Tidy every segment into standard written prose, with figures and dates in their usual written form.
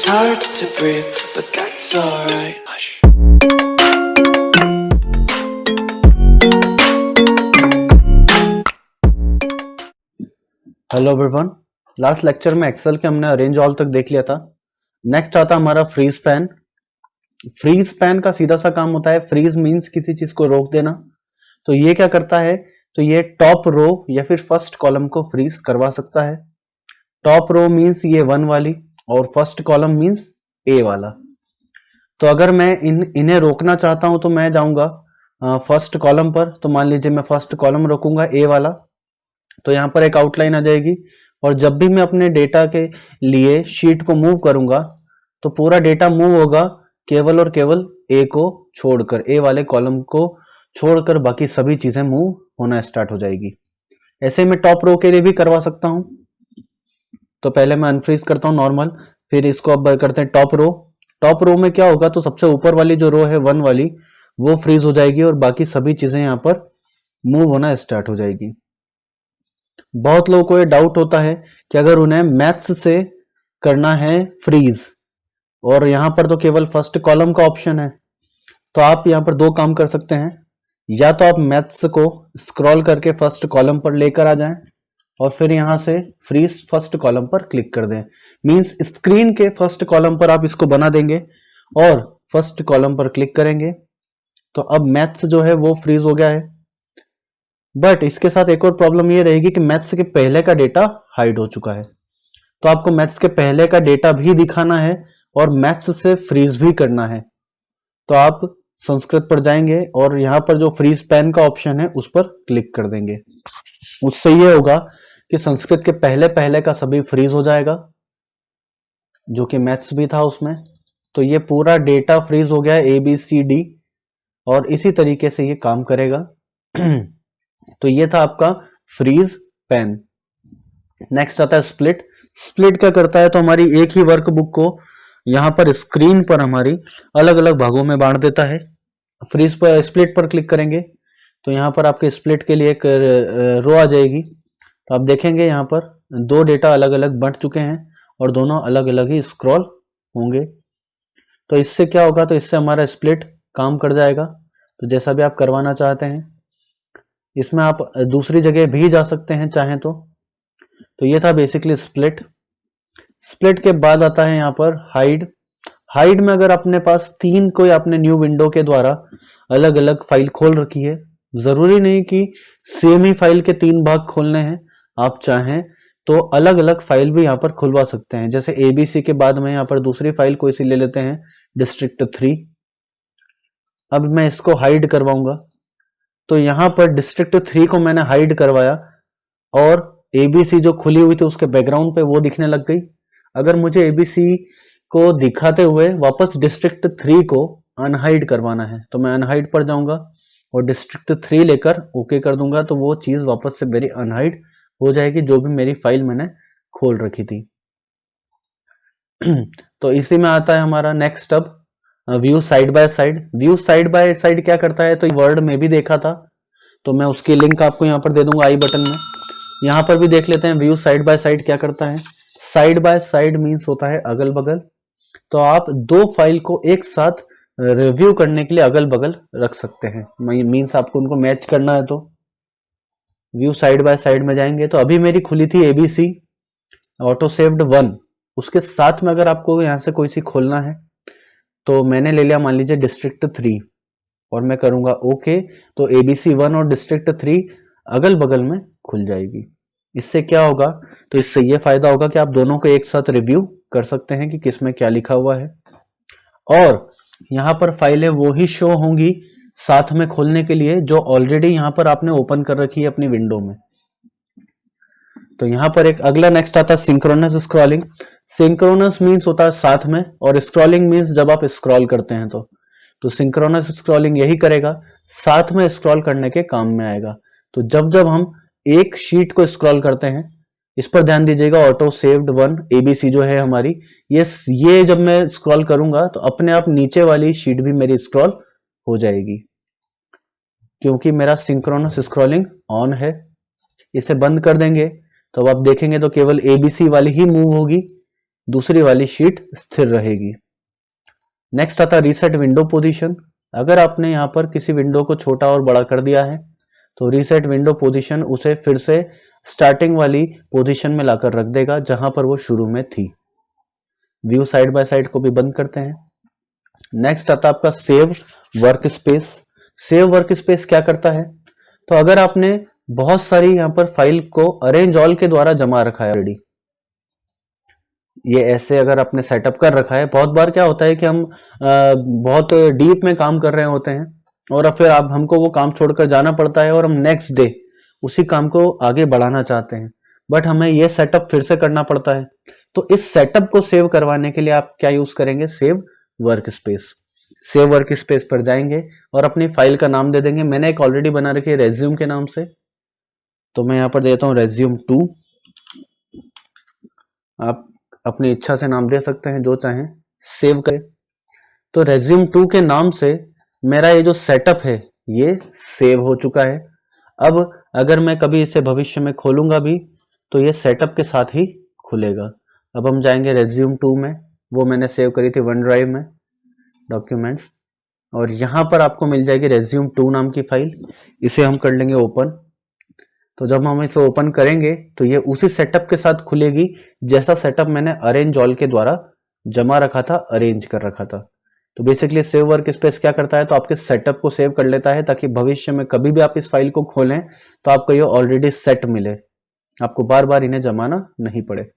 It's hard to breathe, but that's alright. Hush. Hello everyone, last lecture में Excel के हमने arrange all तक देख लिया था। नेक्स्ट आता हमारा फ्रीज पैन। फ्रीज पैन का सीधा सा काम होता है, फ्रीज मींस किसी चीज को रोक देना। तो ये क्या करता है, तो ये टॉप रो या फिर फर्स्ट कॉलम को फ्रीज करवा सकता है। टॉप रो मींस ये 1 वाली और फर्स्ट कॉलम मींस ए वाला। तो अगर मैं इन्हें रोकना चाहता हूं तो मैं जाऊंगा फर्स्ट कॉलम पर। तो मान लीजिए मैं फर्स्ट कॉलम रोकूंगा ए वाला, तो यहाँ पर एक आउटलाइन आ जाएगी और जब भी मैं अपने डेटा के लिए शीट को मूव करूंगा तो पूरा डेटा मूव होगा केवल और केवल ए को छोड़कर, ए वाले कॉलम को छोड़कर बाकी सभी चीजें मूव होना स्टार्ट हो जाएगी। ऐसे मैं टॉप रो के लिए भी करवा सकता हूं। तो पहले मैं अनफ्रीज करता हूं नॉर्मल, फिर इसको अब करते हैं टॉप रो। टॉप रो में क्या होगा, तो सबसे ऊपर वाली जो रो है 1 वाली वो फ्रीज हो जाएगी और बाकी सभी चीजें यहाँ पर मूव होना स्टार्ट हो जाएगी। बहुत लोगों को ये डाउट होता है कि अगर उन्हें मैथ्स से करना है फ्रीज और यहां पर तो केवल फर्स्ट कॉलम का ऑप्शन है, तो आप यहां पर दो काम कर सकते हैं। या तो आप मैथ्स को स्क्रॉल करके फर्स्ट कॉलम पर लेकर आ जाएं और फिर यहां से फ्रीज फर्स्ट कॉलम पर क्लिक कर दें। मींस स्क्रीन के फर्स्ट कॉलम पर आप इसको बना देंगे और फर्स्ट कॉलम पर क्लिक करेंगे तो अब मैथ्स जो है वो फ्रीज हो गया है। बट इसके साथ एक और प्रॉब्लम ये रहेगी कि मैथ्स के पहले का डेटा हाइड हो चुका है। तो आपको मैथ्स के पहले का डेटा भी दिखाना है और मैथ्स से फ्रीज भी करना है। तो आप संस्कृत पर जाएंगे और यहां पर जो फ्रीज पैन का ऑप्शन है उस पर क्लिक कर देंगे। उससे ये होगा कि संस्कृत के पहले पहले का सभी फ्रीज हो जाएगा जो कि मैथ्स भी था उसमें। तो ये पूरा डेटा फ्रीज हो गया है ABCD और इसी तरीके से ये काम करेगा। तो ये था आपका फ्रीज पेन। नेक्स्ट आता है स्प्लिट। स्प्लिट क्या करता है, तो हमारी एक ही वर्कबुक को यहां पर स्क्रीन पर हमारी अलग अलग भागों में बांट देता है। फ्रीज पर स्प्लिट पर क्लिक करेंगे तो यहां पर आपके स्प्लिट के लिए एक रो आ जाएगी। तो आप देखेंगे यहां पर दो डेटा अलग अलग बंट चुके हैं और दोनों अलग अलग ही स्क्रॉल होंगे। तो इससे क्या होगा, तो इससे हमारा स्प्लिट काम कर जाएगा। तो जैसा भी आप करवाना चाहते हैं, इसमें आप दूसरी जगह भी जा सकते हैं चाहें तो ये था बेसिकली स्प्लिट। स्प्लिट के बाद आता है यहाँ पर हाइड। हाइड में अगर अपने पास कोई आपने न्यू विंडो के द्वारा अलग अलग फाइल खोल रखी है, जरूरी नहीं कि सेम ही फाइल के 3 भाग खोलने हैं, आप चाहें तो अलग अलग फाइल भी यहाँ पर खुलवा सकते हैं। जैसे ABC के बाद में यहाँ पर दूसरी फाइल कोई सी ले लेते हैं, डिस्ट्रिक्ट 3। अब मैं इसको हाइड करवाऊंगा तो यहां पर डिस्ट्रिक्ट 3 को मैंने हाइड करवाया और ABC जो खुली हुई थी उसके बैकग्राउंड पे वो दिखने लग गई। अगर मुझे ABC को दिखाते हुए वापस डिस्ट्रिक्ट 3 को अनहाइड करवाना है तो मैं अनहाइड पर जाऊंगा और डिस्ट्रिक्ट 3 लेकर ओके कर दूंगा, तो वो चीज वापस से मेरी अनहाइड हो जाएगी जो भी मेरी फाइल मैंने खोल रखी थी। तो इसी में आता है हमारा नेक्स्ट अब view side by side. View side by side क्या करता है, तो वर्ड में भी देखा था, तो मैं उसकी लिंक आपको यहाँ पर दे दूंगा आई बटन में। यहाँ पर भी देख लेते हैं व्यू साइड बाय साइड क्या करता है। साइड बाय साइड मींस होता है अगल बगल। तो आप दो फाइल को एक साथ रिव्यू करने के लिए अगल बगल रख सकते हैं। मींस आपको उनको मैच करना है तो व्यू साइड बाय साइड में जाएंगे। तो अभी मेरी खुली थी ABC ऑटो सेव्ड 1, उसके साथ में अगर आपको यहाँ से कोई सी खोलना है तो मैंने ले लिया मान लीजिए डिस्ट्रिक्ट 3 और मैं करूंगा ओके, तो ABC 1 और डिस्ट्रिक्ट 3 अगल बगल में खुल जाएगी। इससे क्या होगा, तो इससे ये फायदा होगा कि आप दोनों को एक साथ रिव्यू कर सकते हैं कि किसमें क्या लिखा हुआ है और यहाँ पर फाइलें वो ही शो होंगी साथ में खोलने के लिए जो ऑलरेडी यहाँ पर आपने ओपन कर रखी है अपनी विंडो में। तो यहाँ पर एक अगला नेक्स्ट आता है सिंक्रोनस स्क्रॉलिंग। सिंक्रोनस मीन्स होता है साथ में और स्क्रॉलिंग मीन्स जब आप स्क्रॉल करते हैं तो सिंक्रोनस स्क्रॉलिंग यही करेगा, साथ में स्क्रॉल करने के काम में आएगा। तो जब जब हम एक शीट को स्क्रॉल करते हैं, इस पर ध्यान दीजिएगा, ऑटो सेव्ड 1 ABC जो है हमारी, ये जब मैं स्क्रॉल करूंगा तो अपने आप नीचे वाली शीट भी मेरी स्क्रॉल हो जाएगी क्योंकि मेरा सिंक्रोनस स्क्रॉलिंग ऑन है। इसे बंद कर देंगे तो अब आप देखेंगे तो केवल ABC वाली ही मूव होगी दूसरी वाली शीट स्थिर रहेगी। नेक्स्ट आता है रीसेट विंडो पोजीशन। अगर आपने यहाँ पर किसी विंडो को छोटा और बड़ा कर दिया है तो रीसेट विंडो पोजीशन उसे फिर से स्टार्टिंग वाली पोजीशन में लाकर रख देगा जहां पर वो शुरू में थी। व्यू साइड बाय साइड को भी बंद करते हैं। नेक्स्ट आता है आपका save work space. Save work space क्या करता है, तो अगर आपने बहुत सारी यहाँ पर फाइल को अरेंज ऑल के द्वारा जमा रखा है ऑलरेडी, ये ऐसे अगर आपने सेटअप कर रखा है, बहुत बार क्या होता है कि हम बहुत डीप में काम कर रहे होते हैं और फिर आप हमको वो काम छोड़कर जाना पड़ता है और हम नेक्स्ट डे उसी काम को आगे बढ़ाना चाहते हैं, बट हमें ये सेटअप फिर से करना पड़ता है। तो इस सेटअप को सेव करवाने के लिए आप क्या यूज करेंगे, save work space. Save work space पर जाएंगे और अपनी फाइल का नाम दे देंगे। मैंने एक ऑलरेडी बना रखी है रेज्यूम के नाम से, तो मैं यहाँ पर देता हूँ रेज्यूम 2। आप अपनी इच्छा से नाम दे सकते हैं जो चाहें, सेव करें। तो रेज्यूम 2 के नाम से मेरा ये जो सेटअप है ये सेव हो चुका है। अब अगर मैं कभी इसे भविष्य में खोलूंगा भी तो ये सेटअप के साथ ही खुलेगा। अब हम जाएंगे रेज्यूम 2 में, वो मैंने सेव करी थी वन ड्राइव में, डॉक्यूमेंट्स, और यहाँ पर आपको मिल जाएगी रेज्यूम 2 नाम की फाइल। इसे हम कर लेंगे ओपन। तो जब हम इसे ओपन करेंगे तो ये उसी सेटअप के साथ खुलेगी जैसा सेटअप मैंने अरेंज ऑल के द्वारा जमा रखा था, अरेंज कर रखा था। तो बेसिकली सेव वर्क स्पेस क्या करता है, तो आपके सेटअप को सेव कर लेता है ताकि भविष्य में कभी भी आप इस फाइल को खोलें तो आपको ये ऑलरेडी सेट मिले, आपको बार बार इन्हें जमाना नहीं पड़े।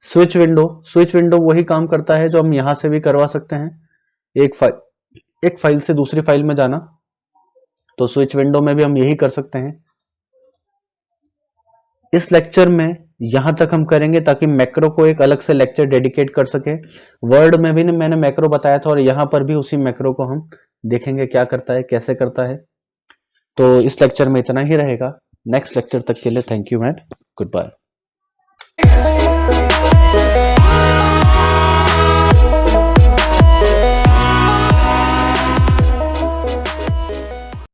स्विच विंडो वही काम करता है जो हम यहां से भी करवा सकते हैं, एक फाइल से दूसरी फाइल में जाना। तो स्विच विंडो में भी हम यही कर सकते हैं। इस लेक्चर में यहां तक हम करेंगे ताकि मैक्रो को एक अलग से लेक्चर डेडिकेट कर सके। वर्ड में भी मैंने मैक्रो बताया था और यहां पर भी उसी मैक्रो को हम देखेंगे क्या करता है, कैसे करता है। तो इस लेक्चर में इतना ही रहेगा। नेक्स्ट लेक्चर तक के लिए thank you and good bye.